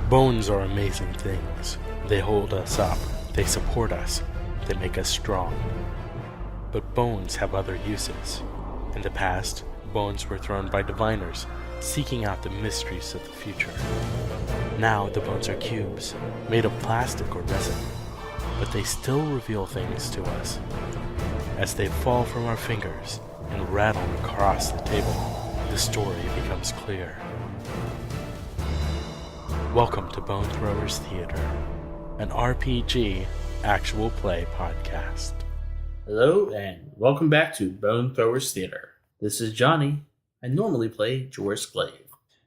Bones are amazing things. They hold us up, they support us, they make us strong. But bones have other uses. In the past, bones were thrown by diviners, seeking out the mysteries of the future. Now the bones are cubes, made of plastic or resin, but they still reveal things to us. As they fall from our fingers and rattle across the table, the story becomes clear. Welcome to Bone Throwers Theater, an RPG actual play podcast. Hello, and welcome back to Bone Throwers Theater. This is Johnny. I normally play Jorus Glave.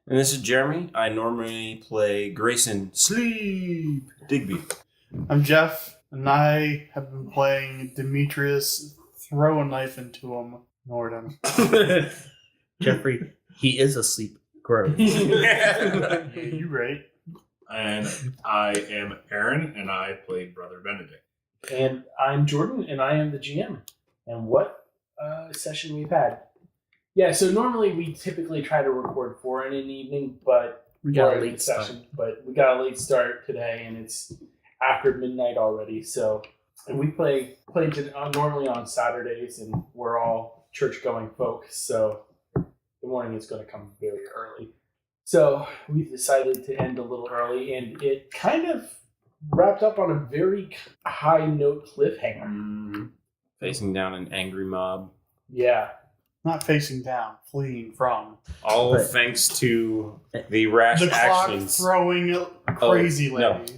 And this is Jeremy. I normally play Grayson Sleep Digby. I'm Jeff, and I have been playing Demetrius Throw a Knife into him, Norden. Jeffrey, he is asleep. Gross. Yeah, you right. And I am Aaron, and I play Brother Benedict. And I'm Jordan, and I am the GM. And what session we've had? Yeah, so normally we typically try to record 4 in an evening, but We got a late session. But we got a late start today, and it's after midnight already. So, and we play normally on Saturdays, and we're all church-going folks. So the morning is going to come very early. So we've decided to end a little early, and it kind of wrapped up on a very high note cliffhanger. Facing down an angry mob. Yeah. Not facing down, fleeing from. All But- thanks to the rash The clock actions. throwing a crazy no. lady.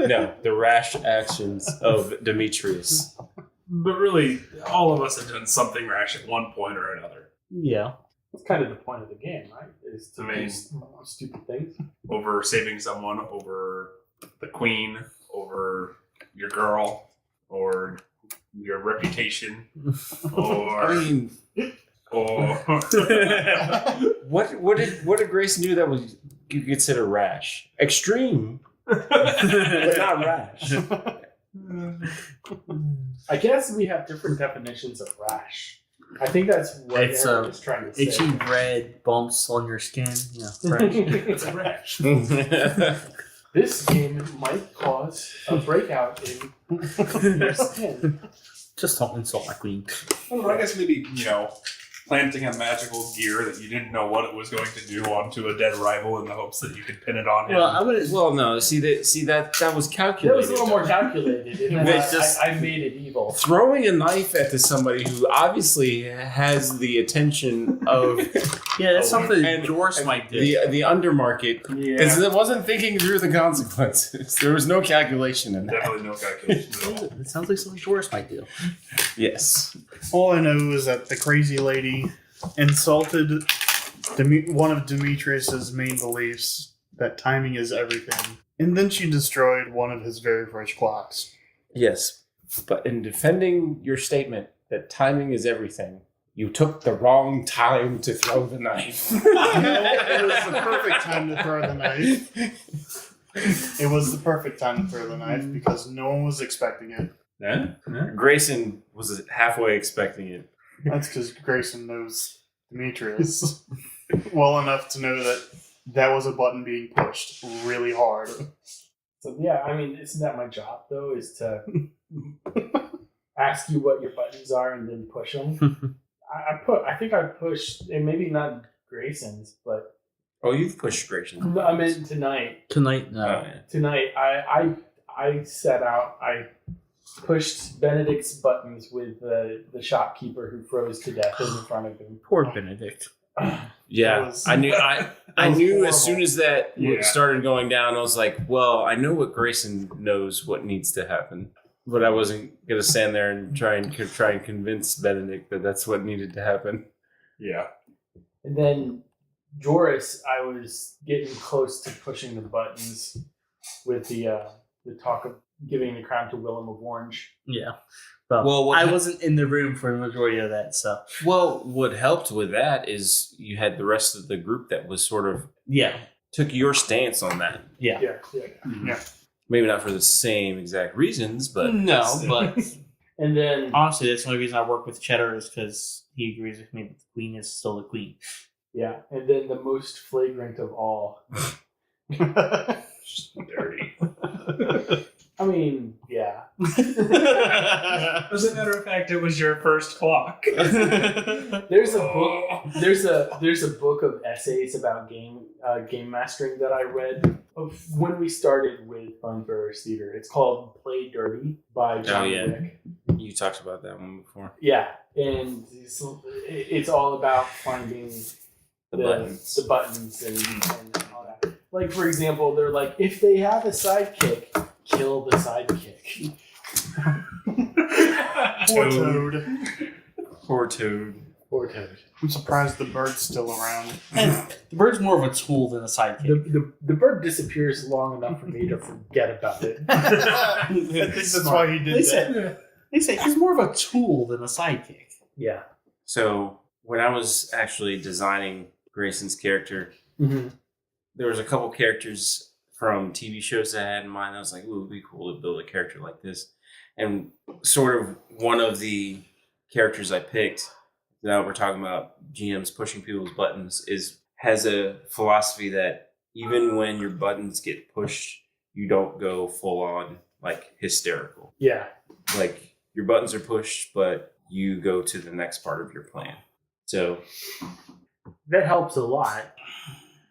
No, the rash actions of Demetrius. But really, all of us have done something rash at one point or another. Yeah. That's kind of the point of the game, right? Is to I mean- do stupid things. Over saving someone, over the queen, over your girl, or your reputation, or... or What did Grayson do that was you consider rash? Extreme, but not rash. I guess we have different definitions of rash. I think that's what It's, Aaron was trying to say. Itchy red bumps on your skin. Yeah. Right. It's a rash. This game might cause a breakout in your skin. Just don't insult my queen. I guess maybe, planting a magical gear that you didn't know what it was going to do onto a dead rival in the hopes that you could pin it on him. Well, no. See that was It calculated. was a little more calculated. And then I made it evil. Throwing a knife at somebody who obviously has the attention of Yeah, that's something and- Jorus might do. the undermarket. Yeah. It wasn't thinking through the consequences. There was no calculation in that. Definitely no calculation at all. It sounds like something Jorus might do. Yes. All I know is that the crazy lady insulted one of Demetrius's main beliefs, that timing is everything. And then she destroyed one of his very first clocks. Yes. But in defending your statement that timing is everything, you took the wrong time to throw the knife. No, it was the perfect time to throw the knife. It was the perfect time to throw the knife because no one was expecting it. Grayson was halfway expecting it. That's because Grayson knows Demetrius well enough to know that that was a button being pushed really hard. So yeah, I mean, isn't that my job though? Is to ask you what your buttons are and then push them. I think I pushed, and maybe not Grayson's, but Oh, you've pushed Grayson. I meant tonight. Tonight, no. Oh, yeah. Tonight, I set out. I pushed Benedict's buttons with the shopkeeper who froze to death in front of him. Poor Benedict. Yeah, was- I knew. I was knew horrible. as soon as that Yeah. started going down, I was like, "Well, I know what Grayson knows what needs to happen," but I wasn't gonna stand there and try and convince Benedict that that's what needed to happen. Yeah. And then Jorus, I was getting close to pushing the buttons with the talk of giving the crown to Willem of Orange. Yeah. Well, Well, what I hap- wasn't in the room for the majority of that, so. Well, what helped with that is you had the rest of the group that was sort of Yeah. took your stance on that. Yeah. Yeah. Maybe not for the same exact reasons, but No, but And then honestly, that's the only reason I work with Cheddar is because he agrees with me that the queen is still the queen. yeah, and then the most flagrant of all Just dirty. I mean, yeah. As a matter of fact, it was your first clock. There's a book. There's a book of essays about game mastering that I read of when we started with Bone Throwers Theater. It's called "Play Dirty" by John Wick. You talked about that one before. Yeah, and it's all about finding the buttons and all that. Like, for example, they're like, if they have a sidekick, kill the sidekick. Poor Toad. Poor Toad. I'm surprised the bird's still around. The bird's more of a tool than a sidekick. The bird disappears long enough for me to forget about it. I think that's why he did that. They say he's more of a tool than a sidekick. Yeah. So when I was actually designing Grayson's character, there was a couple characters from TV shows that I had in mind. I was like, ooh, it would be cool to build a character like this. And sort of one of the characters I picked, now we're talking about GMs pushing people's buttons, has a philosophy that even when your buttons get pushed, you don't go full on like hysterical. Yeah. Like your buttons are pushed, but you go to the next part of your plan. So that helps a lot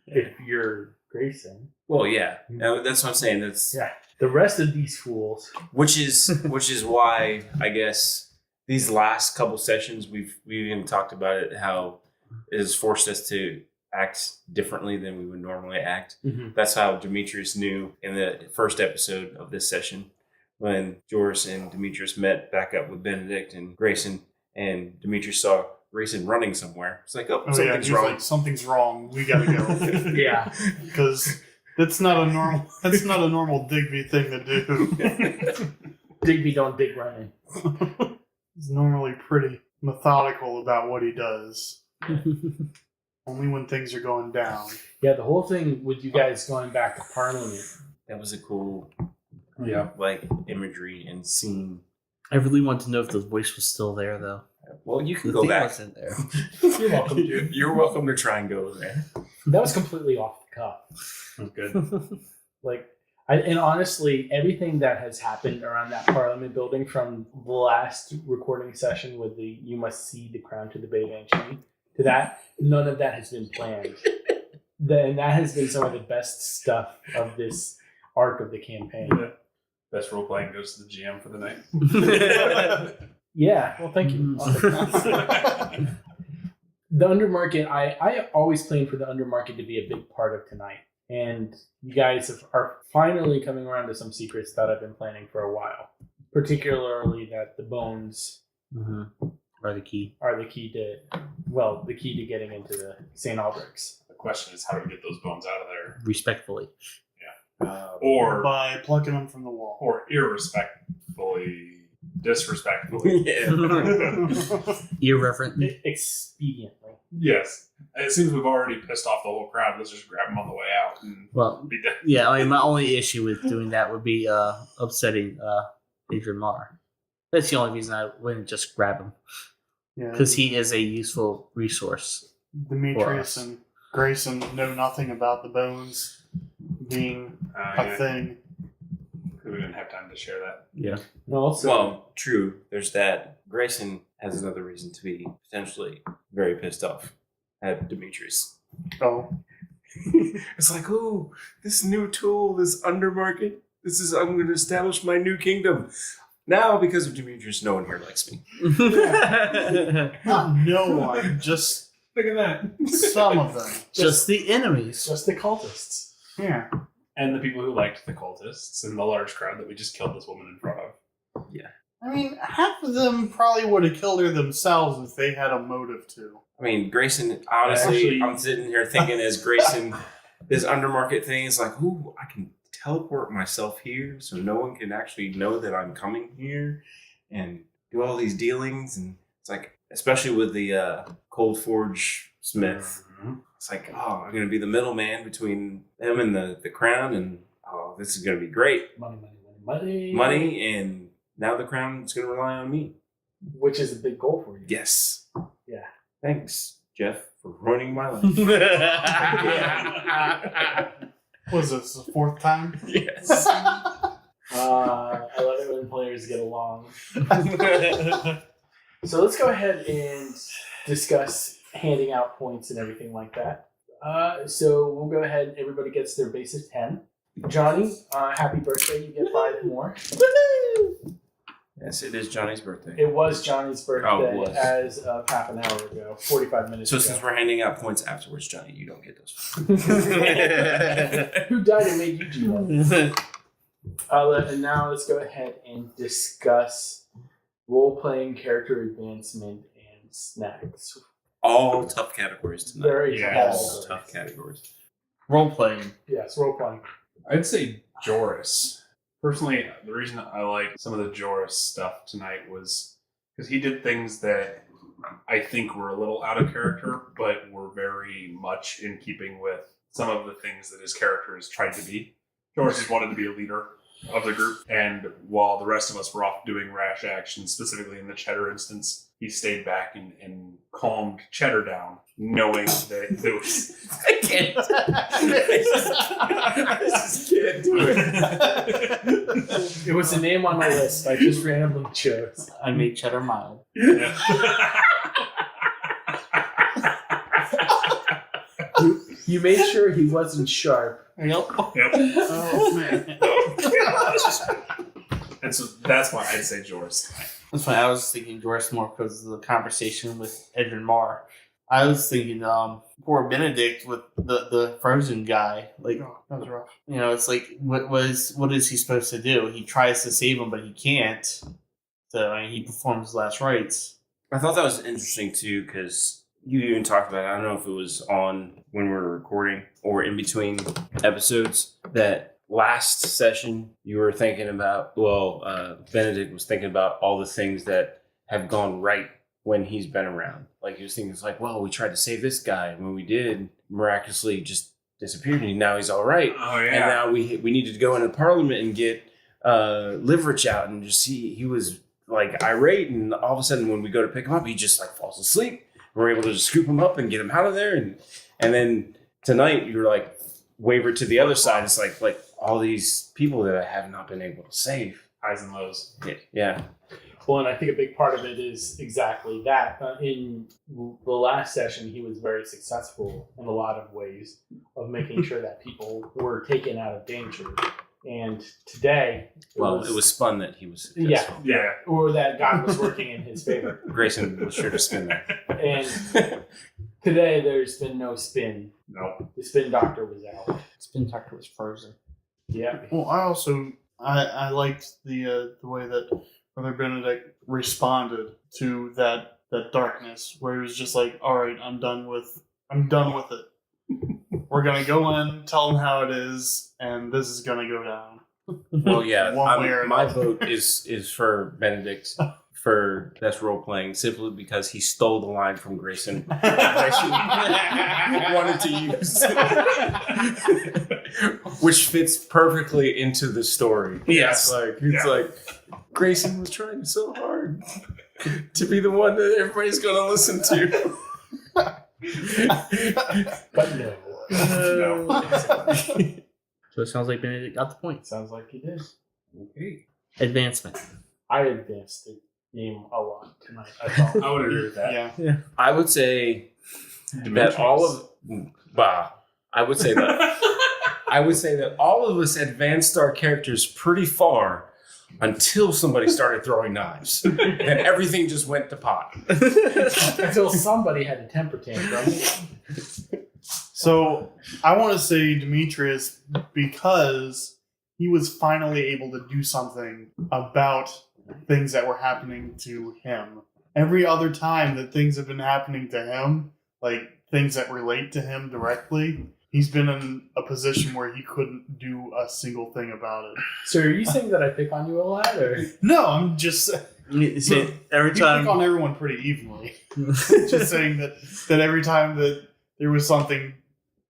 if you're Grayson. Well, yeah, that's what I'm saying. That's the rest of these fools. Which is why I guess these last couple sessions we've even talked about it, how it has forced us to act differently than we would normally act. That's how Demetrius knew in the first episode of this session when Jorus and Demetrius met back up with Benedict and Grayson, and Demetrius saw Grayson running somewhere. It's like, something's wrong. Like, something's wrong. We gotta go. Yeah, because that's not a normal Digby thing to do. Digby don't dig running. He's normally pretty methodical about what he does. Only when things are going down. Yeah, the whole thing with you guys going back to Parliament. That was a cool, like imagery and scene. I really want to know if the voice was still there, though. Well, you can go back. Wasn't there. You're welcome to. You're welcome to try and go there. That was completely off the cuff. That's good. And honestly, everything that has happened around that Parliament building from the last recording session with the "You must see the crown to the Bay Banshee" to that, none of that has been planned. And that has been some of the best stuff of this arc of the campaign. Yeah. Best role playing goes to the GM for the night. Yeah, well, thank you. The Undermarket, I always planned for the Undermarket to be a big part of tonight. And you guys are finally coming around to some secrets that I've been planning for a while. Particularly that the bones are the key. Are the key to getting into the St. Albrecht's. The question is, how do we get those bones out of there? Respectfully. Or by plucking them from the wall. Or disrespectfully. Irreverently. Expediently. Yes. It seems we've already pissed off the whole crowd. Let's just grab them on the way out and be done. Yeah, I mean, my only issue with doing that would be upsetting Adrian Marr. That's the only reason I wouldn't just grab him. Yeah, because he is a useful resource. Demetrius and Grayson know nothing about the bones being a thing. We didn't have time to share that. Yeah. Well, true. There's that. Grayson has another reason to be potentially very pissed off at Demetrius. Oh. It's like, oh, this new tool, this undermarket, I'm going to establish my new kingdom. Now, because of Demetrius, no one here likes me. Not no one, just look at that. Some of them. Just the enemies. Just the cultists. Yeah. And the people who liked the cultists and the large crowd that we just killed this woman in front of. Yeah. I mean, half of them probably would have killed her themselves if they had a motive to. I mean, Grayson, honestly, I'm sitting here thinking as Grayson, this undermarket thing is like, ooh, I can teleport myself here so no one can actually know that I'm coming here and do all these dealings. And it's like, especially with the Cold Forge Smith, it's like, oh, I'm going to be the middleman between them and the crown. And oh, this is going to be great. Money, and now the crown is going to rely on me. Which is a big goal for you. Yes. Yeah. Thanks, Jeff, for ruining my life. Was this the fourth time? Yes. I love it when players get along. So let's go ahead and discuss handing out points and everything like that. So we'll go ahead. Everybody gets their base of 10. Johnny, happy birthday. You get 5 more. Yes, it is Johnny's birthday. It was Johnny's birthday Oh, it was. as of half an hour ago, 45 minutes So ago. since we're handing out points afterwards, Johnny, you don't get those. Who died and made you do that? And now let's go ahead and discuss role-playing, character advancement, and snacks. All tough categories tonight. Very Yes. Tough categories. Role playing. Yes, role-playing. I'd say Jorus. Personally, the reason I like some of the Jorus stuff tonight was because he did things that I think were a little out of character, but were very much in keeping with some of the things that his character has tried to be. Jorus just wanted to be a leader of the group, and while the rest of us were off doing rash actions, specifically in the Cheddar instance, he stayed back and calmed Cheddar down, knowing that there was... I can't. I just can't do it. It was a name on my list. I just randomly chose. I made Cheddar mild. You made sure he wasn't sharp. Yep. Yep. Oh, man. And so that's why I'd say Jorus. That's funny. I was thinking Jorus more because of the conversation with Edwin Marr. I was thinking, poor Benedict with the frozen guy. Like, Oh, that was rough. you know, it's like, what is he supposed to do? He tries to save him, but he can't. So, I mean, he performs his last rites. I thought that was interesting too, because you even talked about it. I don't know if it was on when we were recording or in between episodes, that last session you were thinking about, Benedict was thinking about all the things that have gone right when he's been around. Like, he was thinking, it's like, well, we tried to save this guy, and when we did, miraculously just disappeared, and now he's all right. Oh, And now we needed to go into Parliament and get Liverich out, and just he was like irate, and all of a sudden when we go to pick him up, he just like falls asleep. We're able to just scoop him up and get him out of there, and then tonight you're like wavered to the other side. It's like all these people that I have not been able to save. Highs and lows. Yeah. Well, and I think a big part of it is exactly that. In the last session, he was very successful in a lot of ways of making sure that people were taken out of danger. And today, It was fun that he was Yeah. successful. Yeah. or that God was working in his favor. Grayson was sure to spin that. And today, there's been no spin. No. The spin doctor was out. Spin Doctor was frozen. Yeah. Well, I also I liked the way that Brother Benedict responded to that darkness, where he was just like, "All right, I'm done with it. We're gonna go in, tell them how it is, and this is gonna go down." Well, yeah. One way or My another. vote is for Benedict for best role playing, simply because he stole the line from Grayson. Grayson wanted to use, which fits perfectly into the story. Yes. It's like Grayson was trying so hard to be the one that everybody's going to listen to. But no. No. So it sounds like Benedict got the point. Sounds like he did. Okay. Advancement. I advanced the game a lot tonight. I thought. I would agree with that. Yeah. I would say Demetrius. that I would say that all of us advanced our characters pretty far until somebody started throwing knives. Then everything just went to pot. Until somebody had a temper tantrum. So I want to say Demetrius, because he was finally able to do something about things that were happening to him. Every other time that things have been happening to him, like things that relate to him directly, he's been in a position where he couldn't do a single thing about it. So are you saying that I pick on you a lot, or No, I'm just See, every you time pick on everyone pretty evenly. Just saying that every time that there was something,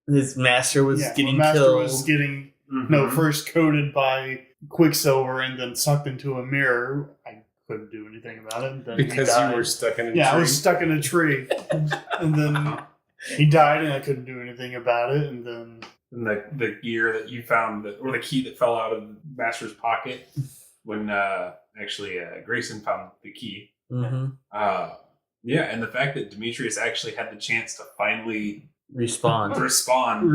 his master was getting Master killed. was getting Mhm. first coated by Quicksilver and then sucked into a mirror. I couldn't do anything about it. And then he Because died. you were stuck in a Yeah, I tree. was stuck in a tree, and then he died, and I couldn't do anything about it. And then than the gear that you found, or the key that fell out of the master's pocket when Grayson found the key. Mm-hmm. Yeah, and the fact that Demetrius actually had the chance to finally Respond. respond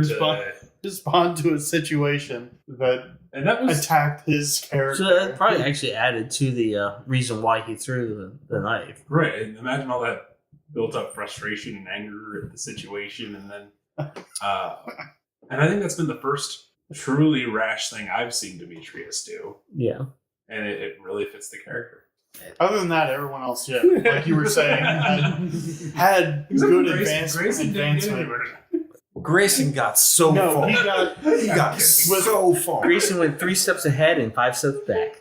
to a situation that and that was attacked his character. So that probably actually added to the reason why he threw the knife. right. And imagine all that built up frustration and anger at the situation, and then and I think that's been the first truly rash thing I've seen Demetrius do, Yeah. and it really fits the character. Other than that, everyone else, yeah, like you were saying, had good advancement. Grayson got so far. He got so far. Grayson went 3 steps ahead and 5 steps back.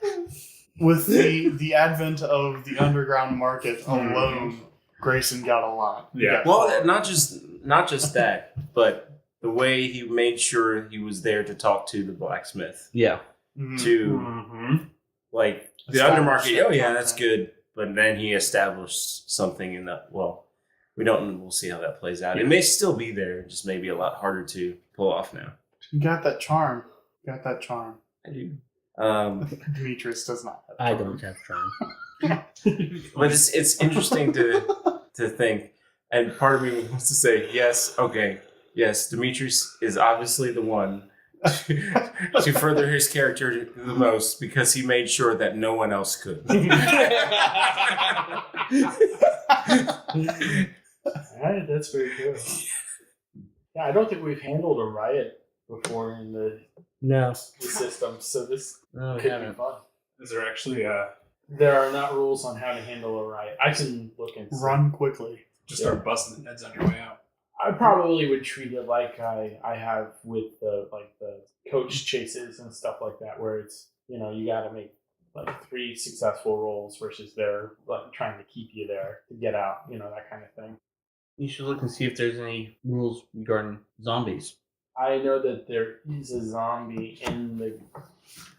with the advent of the underground market alone. Grayson got a lot. Yeah. Well, not just that, but the way he made sure he was there to talk to the blacksmith. Yeah. To like the Establish undermarket. that Oh yeah, content. that's good. But then he established something in that. Well, we'll see how that plays out. It may still be there, just maybe a lot harder to pull off now. You got that charm. I do. Demetrius does not. Have I charm. don't have charm. But it's interesting to think, and part of me wants to say yes. Okay, yes, Demetrius is obviously the one to further his character the most because he made sure that no one else could. Alright, that's very true. Yeah, I don't think we've handled a riot before in the No. system, so this No, we could be haven't. fun. Is there actually There are not rules on how to handle a riot. I can look and see. Run quickly. just start busting the heads on your way out? I probably would treat it like I have with the coach chases and stuff like that, where it's you got to make like 3 successful rolls versus they're like trying to keep you there to get out, that kind of thing. You should look and see if there's any rules regarding zombies. I know that there is a zombie in the.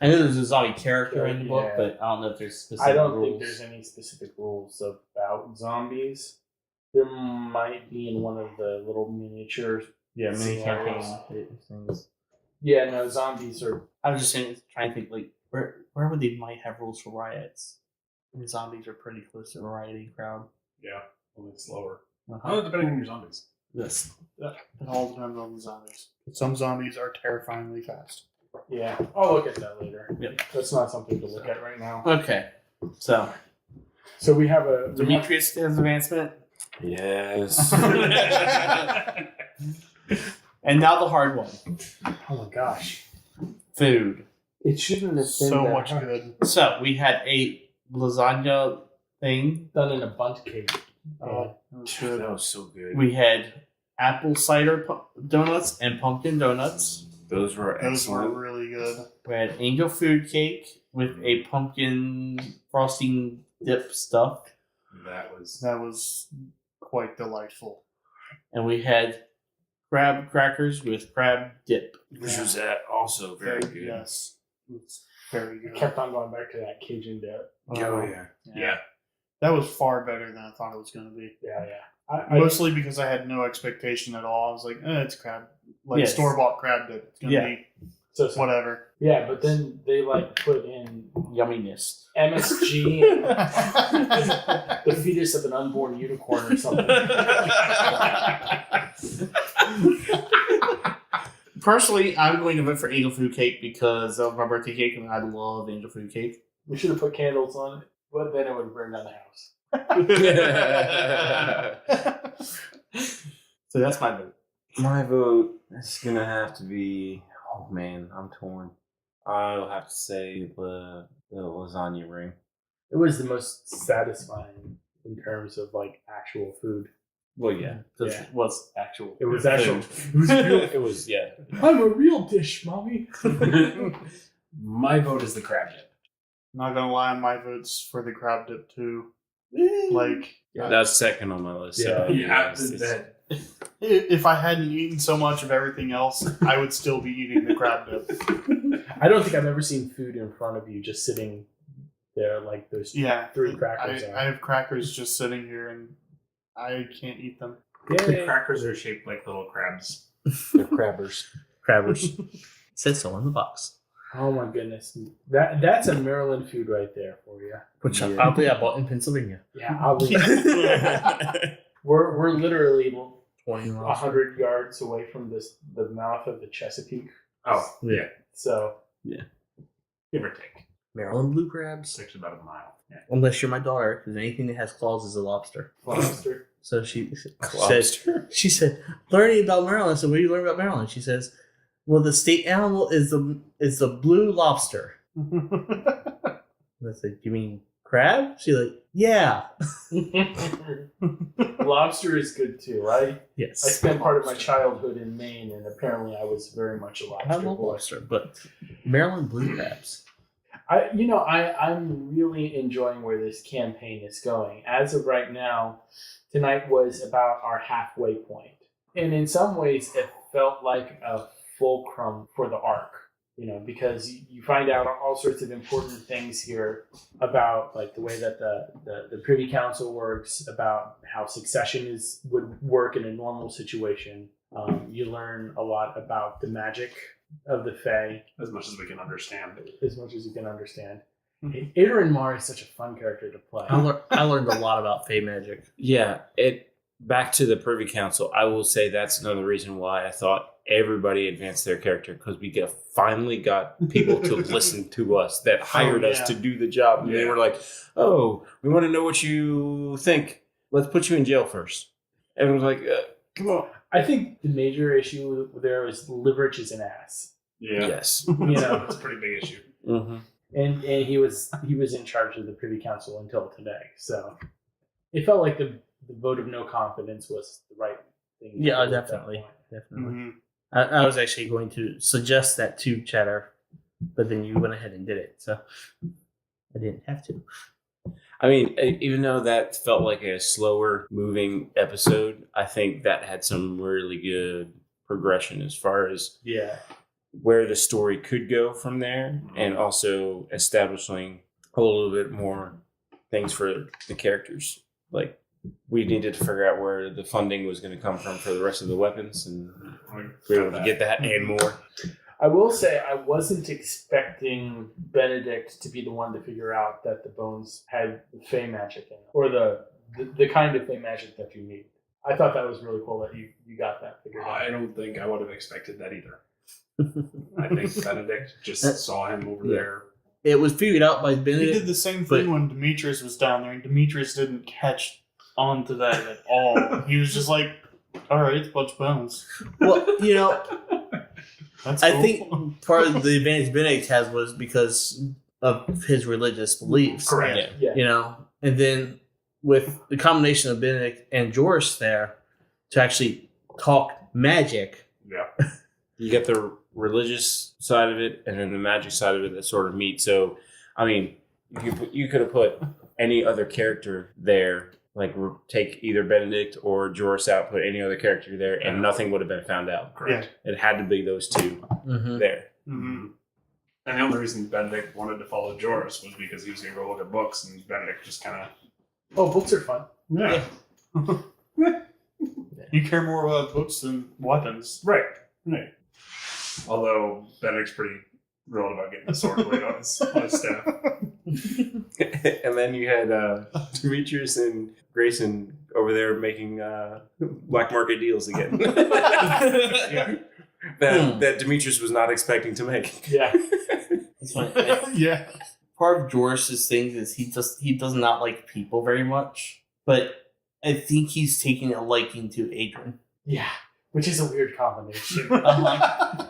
I know there's a zombie character in the book, Yeah. but I don't know if there's specific I don't rules. think there's any specific rules about zombies. There might be in one of the little miniature. mini scenarios. campaign things. Yeah, no, zombies are. I was just trying to think like wherever they might have rules for riots. And zombies are pretty close to a rioting crowd. Yeah, only slower. Uh-huh. Oh, depending on your zombies. Yes. It all depends on the zombies. Some zombies are terrifyingly fast. Yeah, I'll look at that later. Yep. That's not something to look at right now. Okay. So So we have a Demetrius has advancement. Yes. And now the hard one. Oh my gosh, Food. it shouldn't have been So that much hard. good. So we had a lasagna thing. Done in a bundt cake. Oh, that was good. That was so good. We had apple cider donuts and pumpkin donuts. Those were Those were excellent. really good. We had angel food cake with a pumpkin frosting dip stuff. That was That was quite delightful. And we had crab crackers with crab dip. Which was also very good. Yes. It's very I good. kept on going back to that Cajun dip. Oh yeah. yeah. That was far better than I thought it was going to be. Yeah. I Mostly because I had no expectation at all. I was like, it's crab. Like Yes. store-bought crab dip. It's going to Yeah. be so whatever. yeah, but then they put in Yumminess. MSG and the fetus of an unborn unicorn or something. Personally, I'm going to vote for angel food cake because of my birthday cake, and I love angel food cake. We should have put candles on it, but then it would burn down the house. So that's my vote. My vote is gonna have to be. Oh man, I'm torn. I'll have to say the lasagna ring. It was the most satisfying in terms of actual food. Well, yeah, this Yeah. was actual. It was actual. It was yeah. I'm a real dish, mommy. My vote is the crab dip. Not going to lie, my vote's for the crab dip too. Like, That's second on my list. Yeah. So, You have it's- to. if I hadn't eaten so much of everything else, I would still be eating the crab dip. I don't think I've ever seen food in front of you just sitting there like there's Yeah. 3 crackers. I have crackers just sitting here and I can't eat them. The crackers are shaped like little crabs. They're crabbers. crabbers. It says so on the box. Oh my goodness, that's a Maryland food right there for you. Which oddly I bought in Pennsylvania. Yeah, we're literally 20 miles. 100 yards away from the mouth of the Chesapeake. Oh, yeah. So Give or take. Maryland blue crabs. Takes about a mile. Yeah. Unless you're my daughter, because anything that has claws is a lobster. lobster. So she Lobster. said, learning about Maryland. I said, what do you learn about Maryland? She says, well, the state animal is the blue lobster. And I said, you mean crab? She's like, yeah. Lobster is good too. I Yes. spent part of my childhood in Maine, and apparently I was very much a lobster I love boy. lobster, but Maryland blue crabs. I'm really enjoying where this campaign is going. As of right now, tonight was about our halfway point. And in some ways, it felt like a fulcrum for the arc, because you find out all sorts of important things here about like the way that the Privy Council works, about how succession would work in a normal situation. You learn a lot about the magic of the Fae. As much as we can understand. As much as you can understand. Adrian Marr is such a fun character to play. I learned a lot about Fey magic. Yeah, back to the Privy Council. I will say that's another reason why I thought everybody advanced their character, because we finally got people to listen to us that hired us to do the job, and they were like, "Oh, we want to know what you think. Let's put you in jail first." Everyone was like, "Come on." I think the major issue there is Liverich is an ass. Yeah. Yes. That's a pretty big issue. Mm-hmm. And he was in charge of the Privy Council until today. So it felt like the vote of no confidence was the right thing. Yeah, to do at that definitely. point. Definitely. Mhm. I was actually going to suggest that to Chatter, but then you went ahead and did it, so I didn't have to. I mean, even though that felt like a slower moving episode, I think that had some really good progression as far as where the story could go from there, and also establishing a little bit more things for the characters. Like, we needed to figure out where the funding was going to come from for the rest of the weapons, and we were able to get that and more. I will say I wasn't expecting Benedict to be the one to figure out that the bones had Fey magic in it, or the kind of Fey magic that you need. I thought that was really cool that you got that figured out. I don't think I would have expected that either. I think Benedict just saw him over there. It was figured out by He Benedict. did the same thing when Demetrius was down there, and Demetrius didn't catch on to that at all. He was just like, all right, it's a bunch of bones. Well, That's I cool. think part of the advantage Benedict has was because of his religious beliefs. Correct. Yeah. And then with the combination of Benedict and Jorus there to actually talk magic. Yeah. You get the religious side of it and then the magic side of it that sort of meet. So, I mean, you could have put any other character there, like take either Benedict or Jorus out, put any other character there, and nothing would have been found out. Correct. It had to be those two there. Mm-hmm. And the only reason Benedict wanted to follow Jorus was because he was going to go look at books, and Benedict just kind of... Oh, books are fun. Yeah. You care more about books than weapons. Right. Although Benedict's pretty thrilled about getting the sword blade on his staff. And then you had Demetrius and Grayson over there making black market deals again. That Demetrius was not expecting to make. Yeah. It's funny. Yeah. Part of Jorus's thing is he does not like people very much, but I think he's taking a liking to Adrian. Yeah. Which is a weird combination. I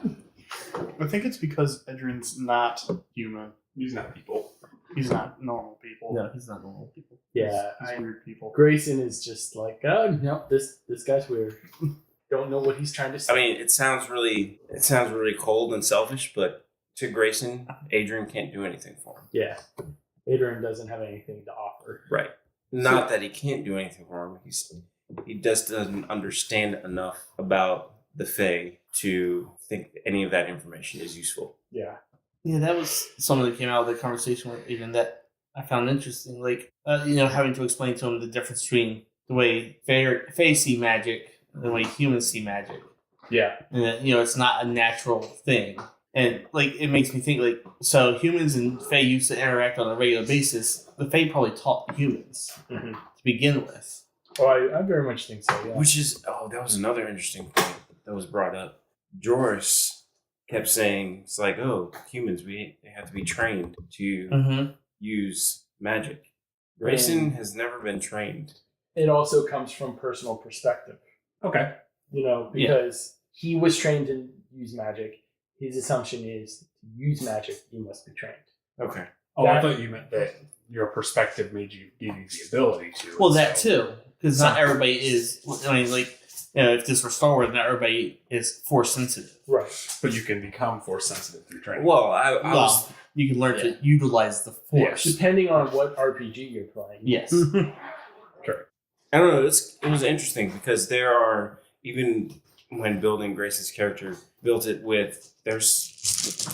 think it's because Edrin's not human. He's not people. He's not normal people. No, he's not normal people. Yeah. He's weird people. Grayson is just like, oh, no, this guy's weird. Don't know what he's trying to say. I mean, it sounds really cold and selfish, but to Grayson, Adrian can't do anything for him. Yeah. Adrian doesn't have anything to offer. Right. Not that he can't do anything for him. He just doesn't understand enough about the Fae to think any of that information is useful. Yeah. Yeah, that was something that came out of the conversation with Adrian that I found interesting. Like, having to explain to him the difference between the way Fae see magic and the way humans see magic. Yeah. And that, it's not a natural thing. And like it makes me think like so humans and Fae used to interact on a regular basis. The Fae probably taught humans Mm-hmm. to begin with. Oh, I very much think so. Yeah. Which is that was another interesting point that was brought up. Jorus kept saying it's like, oh, humans, they have to be trained to use magic. Grayson has never been trained. It also comes from personal perspective. Okay. Because he was trained to use magic. His assumption is to use magic, you must be trained. Okay. Oh, I thought you meant that your perspective gave you the ability to. Well, that too, because not everybody is. I mean, like if this were Star Wars, not everybody is force sensitive. Right. But you can become force sensitive through training. Well, you can learn to utilize the force. Depending on what RPG you're playing. Yes. Correct. I don't know. It was interesting because there are, even when building Grace's character, built it with,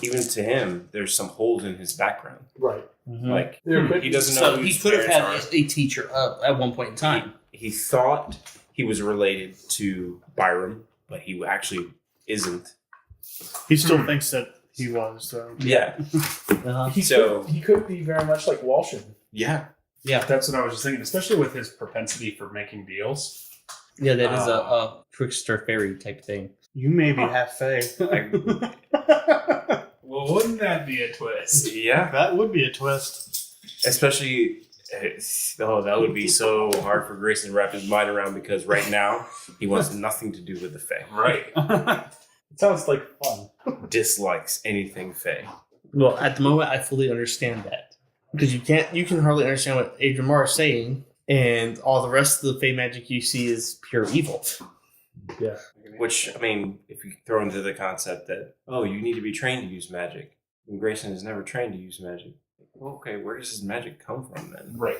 even to him, there's some holes in his background. Right. Like, There he doesn't know So who he his could have parents had a teacher at one point in time. He thought he was related to Byram, but he actually isn't. He still thinks that he was, so. Yeah. He could be very much like Walshin. Yeah. Yeah, that's what I was just thinking, especially with his propensity for making deals. Yeah, that is a trickster fairy type thing. You maybe have Fae. Well, wouldn't that be a twist? Yeah. That would be a twist. Especially, that would be so hard for Grayson to wrap his mind around because right now he wants nothing to do with the Fae. Right. It sounds like fun. Dislikes anything Fae. Well, at the moment, I fully understand that because you can hardly understand what Adrian Marr is saying, and all the rest of the Fae magic you see is pure evil. Yeah. Which, I mean, if you throw into the concept that, oh, you need to be trained to use magic, and Grayson is never trained to use magic. Well, okay, where does his magic come from then? Right.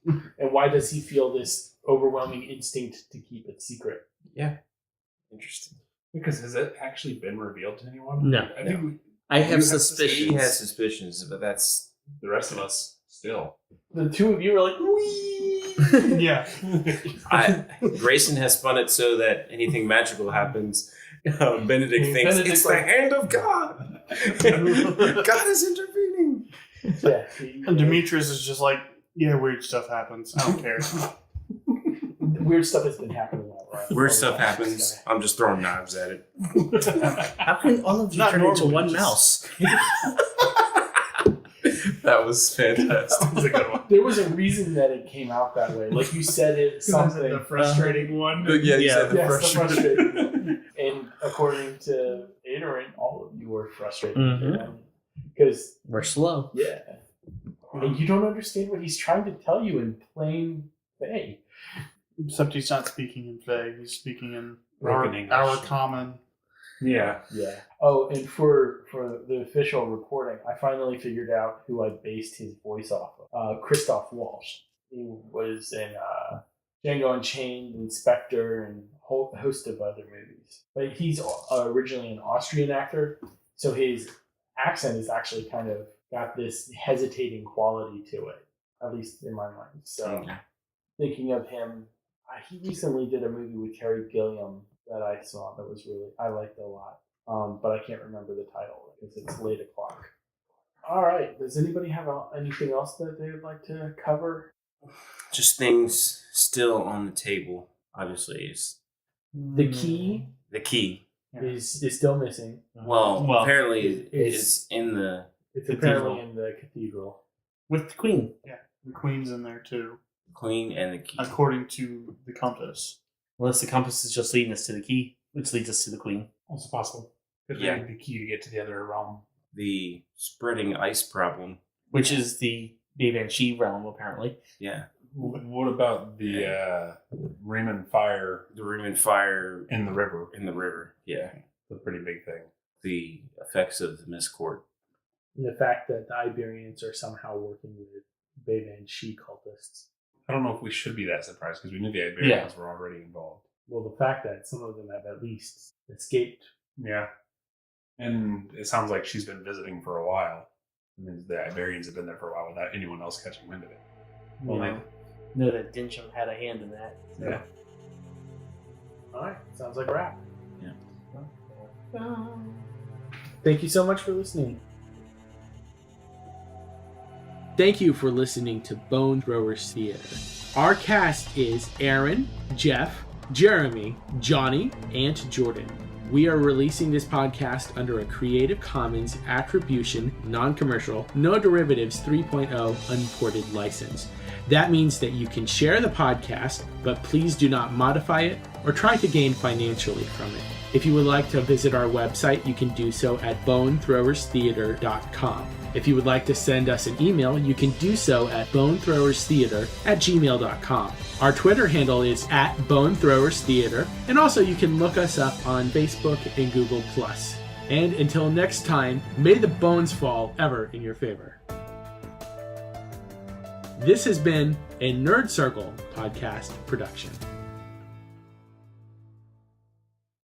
And why does he feel this overwhelming instinct to keep it secret? Yeah. Interesting. Because has it actually been revealed to anyone? No. I think I have He suspicions. has suspicions, but that's... the rest of us still. The two of you are like, wee! Yeah. Grayson has spun it so that anything magical happens. Benedict thinks Benedict's it's like- the hand of God. God is intervening. Yeah. And Demetrius is just like, yeah, weird stuff happens. I don't care. Weird stuff has been happening all right. Weird stuff happens. I'm just throwing knives at it. How can all of you Not turn into normal, one just- mouse? That was fantastic. That was a good one. There was a reason that it came out that way. Like you said it something. The frustrating one. Yeah, you said the Yes, the frustrating. frustrating. And according to Adorin, all of you were frustrated. Mhm. Because, We're slow. yeah. And you don't understand what he's trying to tell you in plain Fae. Except he's not speaking in Fae. He's speaking in Broken English. our common. Yeah. Yeah. Oh, and for the official recording, I finally figured out who I based his voice off of. Christoph Walsh. He was in Django Unchained, Inspector, and a whole host of other movies. But he's originally an Austrian actor, so his accent is actually kind of got this hesitating quality to it, at least in my mind. So thinking of him, he recently did a movie with Terry Gilliam that I saw that was I liked a lot. But I can't remember the title because it's late o'clock. All right. Does anybody have anything else that they would like to cover? Just things still on the table, obviously, is The key the key. is still missing. Well, Well, apparently it's- it's in the... It's Cathedral. apparently in the cathedral. With the queen. The queen's in there too, Queen and the key. according to the compass. Unless the compass is just leading us to the key, which leads us to the queen. Also possible. Because Yeah. we need the key to get to the other realm. The spreading ice problem. Which is the Banshee realm, apparently. Yeah. What about the Raymond fire The Riemann fire in the river? in the river. Yeah. It's a pretty big thing. The effects of the miscourt. And the fact that the Iberians are somehow working with Banshee cultists. I don't know if we should be that surprised because we knew the Iberians were already involved. Well, the fact that some of them have at least escaped. Yeah. And it sounds like she's been visiting for a while. I mean, the Iberians have been there for a while without anyone else catching wind of it. Well, I know that Dinsham had a hand in that. Yeah. All right. Sounds like a wrap. Thank you so much for listening. Thank you for listening to Bone Throwers Theater. Our cast is Aaron, Jeff, Jeremy, Johnny, and Jordan. We are releasing this podcast under a Creative Commons Attribution, Non-Commercial, No Derivatives 3.0 Unported license. That means that you can share the podcast, but please do not modify it or try to gain financially from it. If you would like to visit our website, you can do so at bonethrowerstheater.com. If you would like to send us an email, you can do so at bonethrowerstheater@gmail.com. Our Twitter handle is @bonethrowerstheater, and also you can look us up on Facebook and Google+. And until next time, may the bones fall ever in your favor. This has been a Nerd Circle podcast production.